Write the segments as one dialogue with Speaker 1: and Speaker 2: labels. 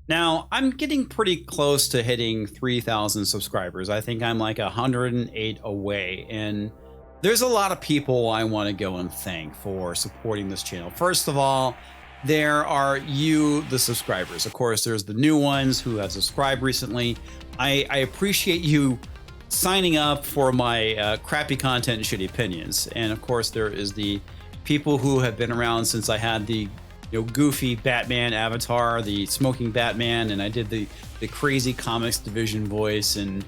Speaker 1: Now, I'm getting pretty close to hitting 3,000 subscribers. I think I'm like 108 away. And there's a lot of people I want to go and thank for supporting this channel. First of all, there are you, the subscribers. Of course, there's the new ones who have subscribed recently. I appreciate you signing up for my crappy content and shitty opinions. And of course, there is the people who have been around since I had the goofy Batman avatar, the smoking Batman, and I did the crazy comics division voice. And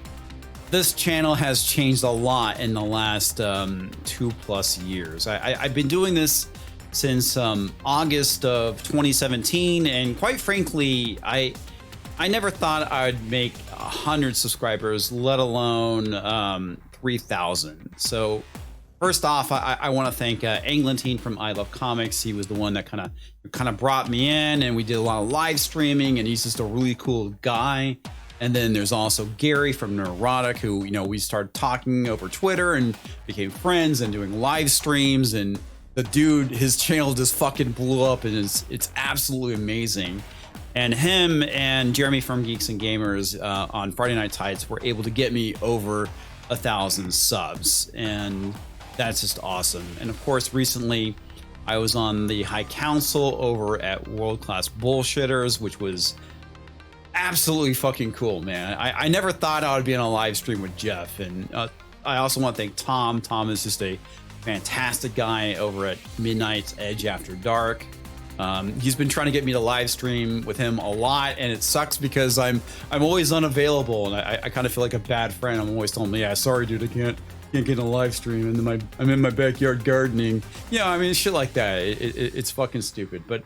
Speaker 1: this channel has changed a lot in the last 2+ years. I've been doing this since August of 2017, and quite frankly, I never thought I'd make 100 subscribers, let alone 3,000. So first off, I want to thank EHuntington from I Love Comics. He was the one that kind of brought me in, and we did a lot of live streaming, and he's just a really cool guy. And then there's also Gary from Neurotic, who we started talking over Twitter and became friends and doing live streams. And the dude, his channel just fucking blew up, and it's absolutely amazing. And him and Jeremy from Geeks and Gamers on Friday Night Tights were able to get me over 1,000 subs, and that's just awesome. And of course, recently I was on the High Council over at World Class Bullshitters, which was absolutely fucking cool, man. I never thought I would be on a live stream with Jeff. And I also want to thank Tom. Tom is just a fantastic guy over at Midnight's Edge After Dark. He's been trying to get me to live stream with him a lot, and it sucks because I'm always unavailable, and I kind of feel like a bad friend. I'm always telling him, yeah, sorry dude, I can't get in a live stream, and I'm in my backyard gardening. I mean, shit like that. It's fucking stupid. But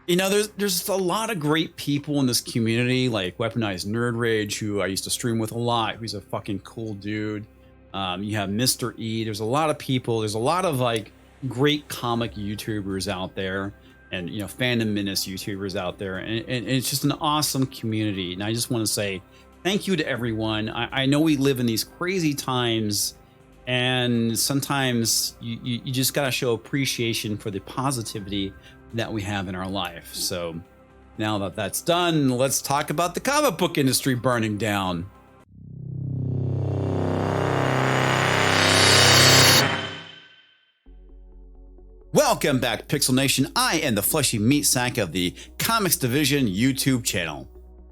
Speaker 1: there's just a lot of great people in this community, like Weaponized Nerd Rage, who I used to stream with a lot, who's a fucking cool dude. You have Mr. E. There's a lot of people. There's a lot of like great comic YouTubers out there, and Fandom Menace YouTubers out there, and it's just an awesome community. And I just want to say thank you to everyone. I know we live in these crazy times, and sometimes you just gotta show appreciation for the positivity that we have in our life. So now that that's done, let's talk about the comic book industry burning down. Welcome back, Pixel Nation. I am the fleshy meat sack of the Comics Division YouTube channel.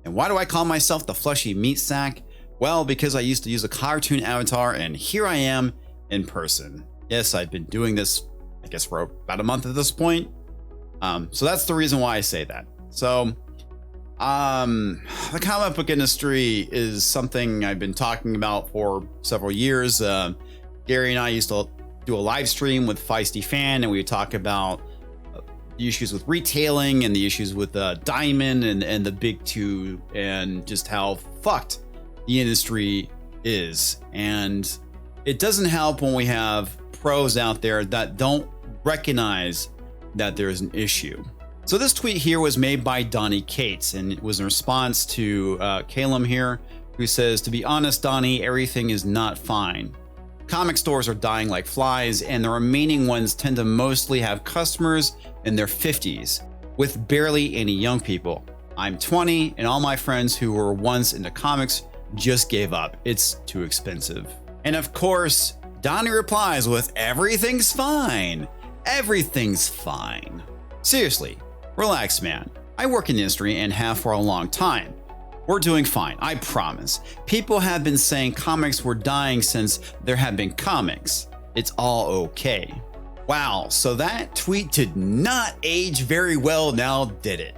Speaker 1: And why do I call myself the fleshy meat sack? Well, because I used to use a cartoon avatar, and here I am in person. Yes, I've been doing this, I guess, for about a month at this point. So that's the reason why I say that. So, the comic book industry is something I've been talking about for several years. Gary and I used to do a live stream with Feisty Fan, and we would talk about the issues with retailing and the issues with Diamond and the big two, and just how fucked the industry is. And it doesn't help when we have pros out there that don't recognize that there's an issue. So this tweet here was made by Donnie Cates, and it was in response to Calum here, who says, "To be honest, Donnie, everything is not fine. Comic stores are dying like flies, and the remaining ones tend to mostly have customers in their 50s, with barely any young people. I'm 20, and all my friends who were once into comics just gave up. It's too expensive." And of course, Donnie replies with, "Everything's fine. Everything's fine. Seriously, relax, man. I work in the industry and have for a long time. We're doing fine, I promise. People have been saying comics were dying since there have been comics. It's all okay." Wow, so that tweet did not age very well now, did it?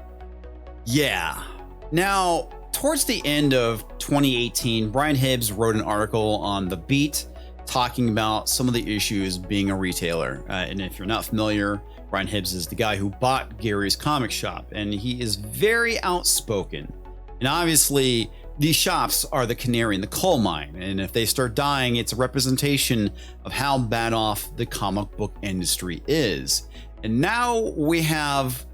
Speaker 1: Yeah. Now, towards the end of 2018, Brian Hibbs wrote an article on The Beat talking about some of the issues being a retailer. And if you're not familiar, Brian Hibbs is the guy who bought Gary's comic shop, and he is very outspoken. And obviously, these shops are the canary in the coal mine, and if they start dying, it's a representation of how bad off the comic book industry is. And now we have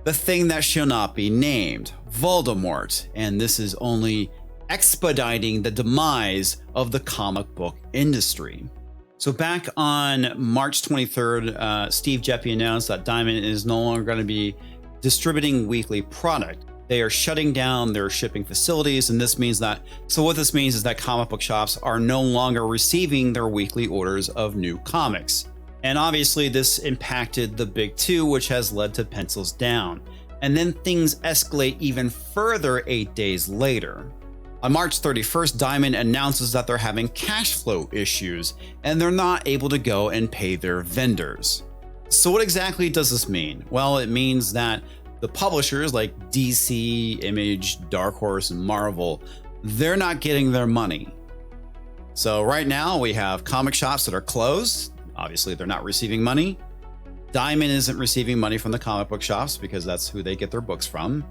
Speaker 1: the thing that shall not be named, Voldemort, and this is only expediting the demise of the comic book industry. So back on March 23rd, Steve Geppi announced that Diamond is no longer going to be distributing weekly product. They are shutting down their shipping facilities, and this means that, so what this means is that comic book shops are no longer receiving their weekly orders of new comics. And obviously this impacted the big two, which has led to pencils down. And then things escalate even further 8 days later. On March 31st, Diamond announces that they're having cash flow issues and they're not able to go and pay their vendors. So what exactly does this mean? Well, it means that the publishers like DC, Image, Dark Horse, and Marvel, they're not getting their money. So right now we have comic shops that are closed. Obviously, they're not receiving money. Diamond isn't receiving money from the comic book shops because that's who they get their books from.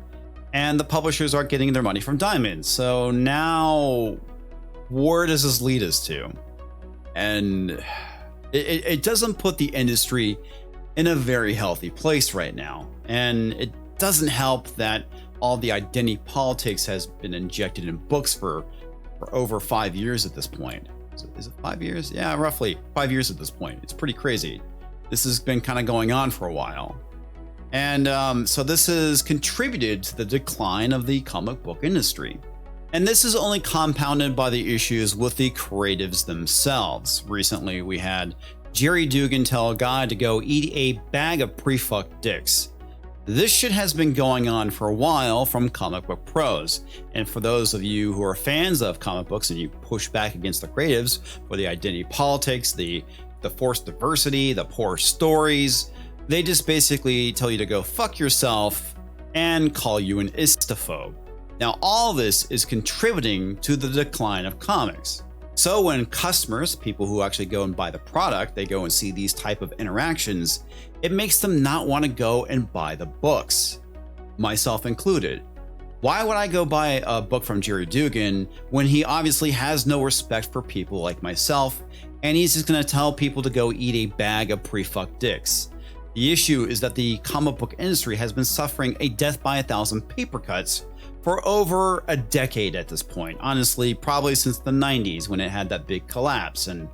Speaker 1: And the publishers aren't getting their money from Diamond. So now, where does this lead us to? And it doesn't put the industry in a very healthy place right now. And it doesn't help that all the identity politics has been injected in books for over 5 years at this point. Is it 5 years? Yeah, roughly 5 years at this point. It's pretty crazy. This has been kind of going on for a while. And so this has contributed to the decline of the comic book industry. And this is only compounded by the issues with the creatives themselves. Recently, we had Jerry Dugan tell a guy to go eat a bag of pre-fucked dicks. This shit has been going on for a while from comic book pros. And for those of you who are fans of comic books and you push back against the creatives for the identity politics, the forced diversity, the poor stories, they just basically tell you to go fuck yourself and call you an istaphobe. Now, all this is contributing to the decline of comics. So when customers, people who actually go and buy the product, they go and see these type of interactions, it makes them not want to go and buy the books, myself included. Why would I go buy a book from Jerry Dugan when he obviously has no respect for people like myself, and he's just going to tell people to go eat a bag of pre-fucked dicks? The issue is that the comic book industry has been suffering a death by 1,000 paper cuts for over a decade at this point. Honestly, probably since the 90s when it had that big collapse, and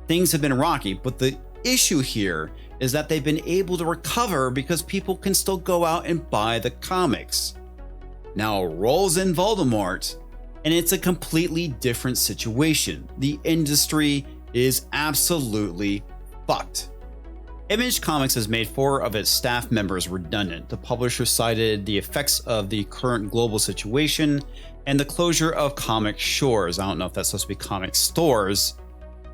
Speaker 1: things have been rocky. But the issue here is that they've been able to recover because people can still go out and buy the comics. Now rolls in Voldemort, and it's a completely different situation. The industry is absolutely fucked. Image Comics has made 4 of its staff members redundant. The publisher cited the effects of the current global situation and the closure of comic shores. I don't know if that's supposed to be comic stores.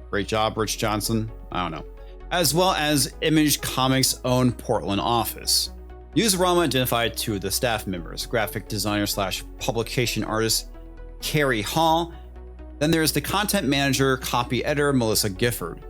Speaker 1: Great job, Rich Johnson. I don't know. As well as Image Comics' own Portland office. Newsarama identified 2 of the staff members, graphic designer / publication artist Carrie Hall. Then there's the content manager, copy editor Melissa Gifford.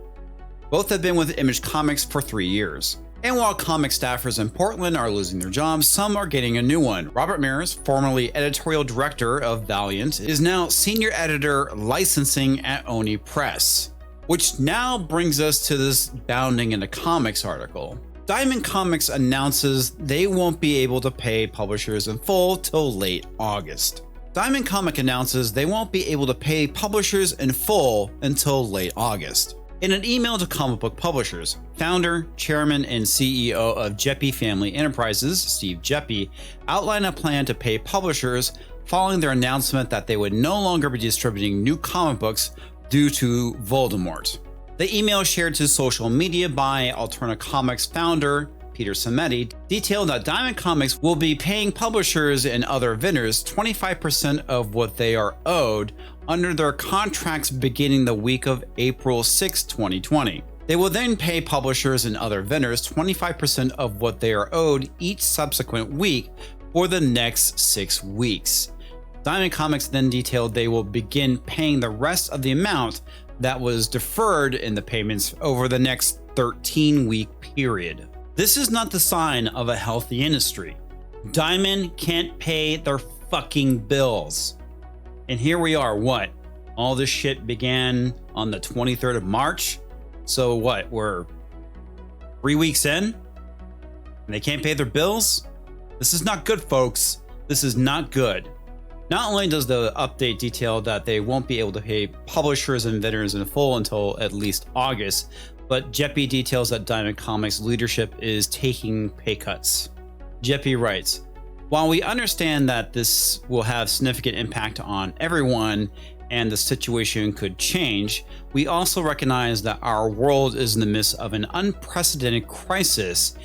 Speaker 1: Both have been with Image Comics for 3 years. And while comic staffers in Portland are losing their jobs, some are getting a new one. Robert Mears, formerly editorial director of Valiant, is now senior editor licensing at Oni Press. Which now brings us to this Bounding into Comics article. Diamond Comics announces they won't be able to pay publishers in full till late August. Diamond Comic announces they won't be able to pay publishers in full until late August. In an email to comic book publishers, founder, chairman, and CEO of Jeppy Family Enterprises, Steve Jeppy, outlined a plan to pay publishers following their announcement that they would no longer be distributing new comic books due to Voldemort. The email shared to social media by Alterna Comics founder Peter Samedi detailed that Diamond Comics will be paying publishers and other vendors 25% of what they are owed under their contracts beginning the week of April 6, 2020. They will then pay publishers and other vendors 25% of what they are owed each subsequent week for the next 6 weeks. Diamond Comics then detailed they will begin paying the rest of the amount that was deferred in the payments over the next 13-week period. This is not the sign of a healthy industry. Diamond can't pay their fucking bills. And here we are, what? All this shit began on the 23rd of March? So what, we're 3 weeks in? And they can't pay their bills? This is not good, folks. This is not good. Not only does the update detail that they won't be able to pay publishers and vendors in full until at least August, but Jeppy details that Diamond Comics leadership is taking pay cuts. Jeppy writes, While we understand that this will have significant impact on everyone and the situation could change, we also recognize that our world is in the midst of an unprecedented crisis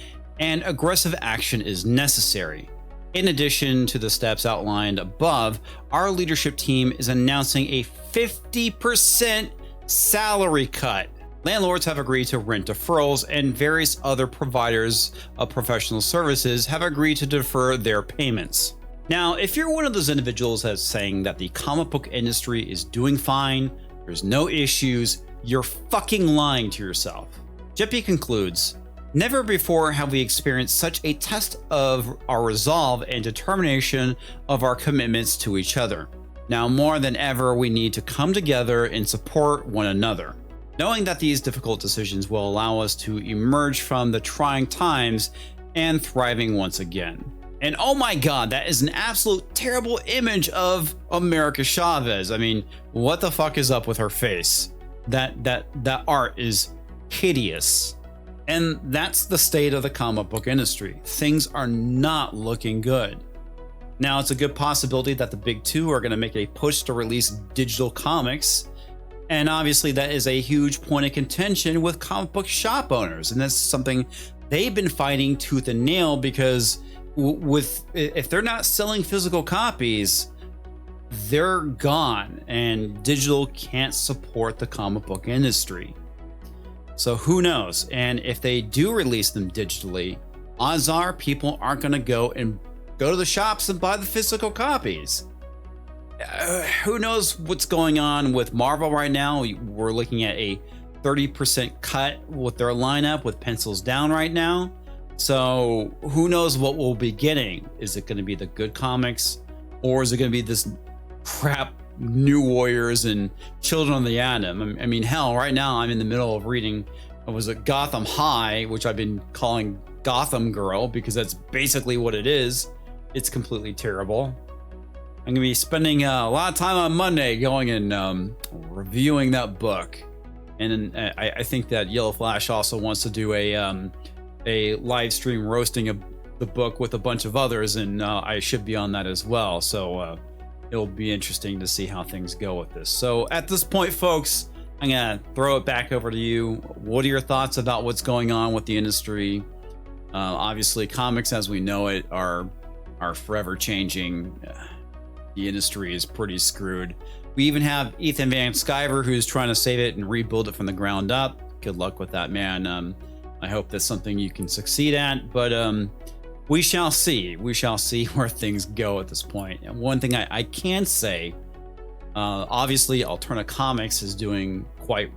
Speaker 1: and aggressive action is necessary. In addition to the steps outlined above, our leadership team is announcing a 50% salary cut. Landlords have agreed to rent deferrals, and various other providers of professional services have agreed to defer their payments. Now, if you're one of those individuals that's saying that the comic book industry is doing fine, there's no issues, you're fucking lying to yourself. Jeppy concludes, never before have we experienced such a test of our resolve and determination of our commitments to each other. Now more than ever, we need to come together and support one another. Knowing that these difficult decisions will allow us to emerge from the trying times and thriving once again. And oh my God, that is an absolute terrible image of America Chavez. I mean, what the fuck is up with her face? That art is hideous. And that's the state of the comic book industry. Things are not looking good. Now, it's a good possibility that the big two are going to make a push to release digital comics. And obviously that is a huge point of contention with comic book shop owners. And that's something they've been fighting tooth and nail, because if they're not selling physical copies, they're gone, and digital can't support the comic book industry. So who knows? And if they do release them digitally, odds are people aren't going to go to the shops and buy the physical copies. Who knows what's going on with Marvel right now? We're looking at a 30% cut with their lineup with pencils down right now. So who knows what we'll be getting? Is it going to be the good comics, or is it going to be this crap New Warriors and Children of the Atom? I mean, hell, right now I'm in the middle of reading, it was a Gotham High, which I've been calling Gotham Girl because that's basically what it is. It's completely terrible. I'm going to be spending a lot of time on Monday going and reviewing that book. And I think that Yellow Flash also wants to do a live stream roasting of the book with a bunch of others, and I should be on that as well. So it'll be interesting to see how things go with this. So at this point, folks, I'm going to throw it back over to you. What are your thoughts about what's going on with the industry? Obviously, comics as we know it are forever changing. The industry is pretty screwed. We even have Ethan Van Sciver, who's trying to save it and rebuild it from the ground up. Good luck with that, man. I hope that's something you can succeed at, but we shall see. We shall see where things go at this point. And one thing I can say, obviously, Alterna Comics is doing quite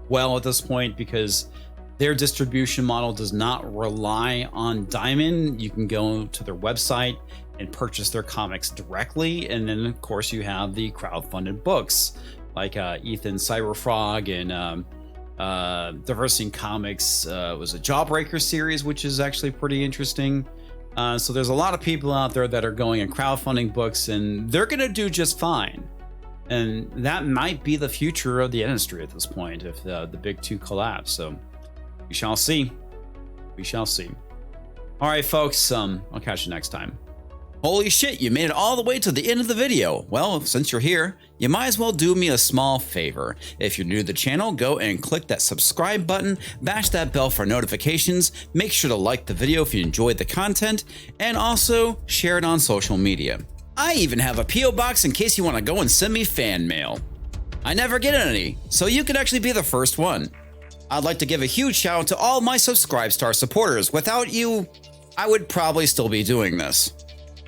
Speaker 1: well at this point because their distribution model does not rely on Diamond. You can go to their website and purchase their comics directly. And then, of course, you have the crowdfunded books like Ethan Cyberfrog and Diversity Comics was a Jawbreaker series, which is actually pretty interesting. So there's a lot of people out there that are going and crowdfunding books, and they're going to do just fine. And that might be the future of the industry at this point if the big two collapse. So we shall see. We shall see. All right, folks, I'll catch you next time. Holy shit, you made it all the way to the end of the video. Well, since you're here, you might as well do me a small favor. If you're new to the channel, go and click that subscribe button, bash that bell for notifications, make sure to like the video if you enjoyed the content, and also share it on social media. I even have a P.O. box in case you want to go and send me fan mail. I never get any, so you could actually be the first one. I'd like to give a huge shout out to all my Subscribestar supporters. Without you, I would probably still be doing this.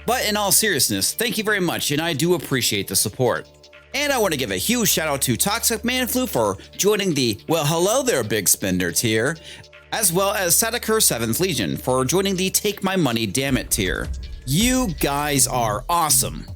Speaker 1: But in all seriousness, thank you very much, and I do appreciate the support. And I want to give a huge shout out to Toxic Manflu for joining the well hello there big spender tier, as well as Satakur 7th Legion for joining the Take My Money Damn It tier. You guys are awesome.